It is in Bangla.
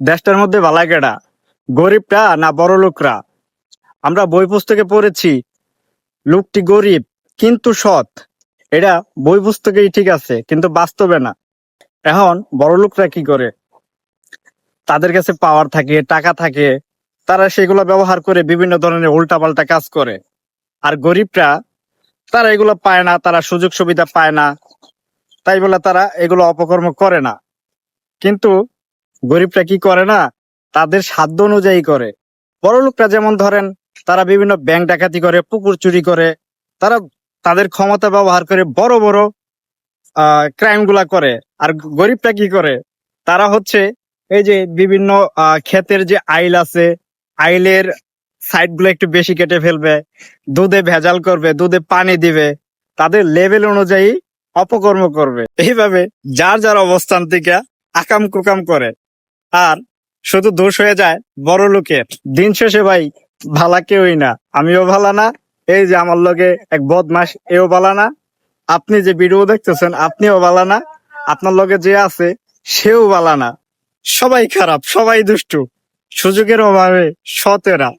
দেশটার মধ্যে ভালা কেডা, গরিবটা না বড় লোকরা? আমরা বই পুস্তকে পড়েছি লোকটি গরিব কিন্তু সৎ। এটা বই পুস্তকেই ঠিক আছে, কিন্তু বাস্তবে না। এখন বড় লোকরা কি করে? তাদের কাছে পাওয়ার থাকে, টাকা থাকে, তারা সেগুলো ব্যবহার করে বিভিন্ন ধরনের উল্টাপাল্টা কাজ করে। আর গরিবরা, তারা এগুলো পায় না, তারা সুযোগ সুবিধা পায় না, তাই বলে তারা এগুলো অপকর্ম করে না। কিন্তু গরিবরা কি করে না, তাদের সাধ্য অনুযায়ী করে। বড় লোকরা যেমন ধরেন, তারা বিভিন্ন ব্যাংক ডাকাতি করে, পুকুর চুরি করে, তারা তাদের ক্ষমতা ব্যবহার করে বড় বড় ক্রাইম গুলা করে। আর গরিবটা কি করে, তারা হচ্ছে এই যে বিভিন্ন ক্ষেতের যে আইল আছে, আইলের সাইড গুলো একটু বেশি কেটে ফেলবে, দুধে ভেজাল করবে, দুধে পানি দিবে, তাদের লেভেল অনুযায়ী অপকর্ম করবে। এইভাবে যার যার অবস্থান থেকে আকাম কুকাম করে। আর শুধু দোষ হয়ে যায় বড় লোকের। দিন শেষে ভাই ভালা কেউই না, আমিও ভালা না, এই যে আমার লগে এক বদমাস এও ভালা না, আপনি যে ভিডিও দেখতেছেন আপনিও ভালা না, আপনার লগে যে আছে সেও ভালা না। সবাই খারাপ, সবাই দুষ্টু, সুযোগের অভাবে সতেরা।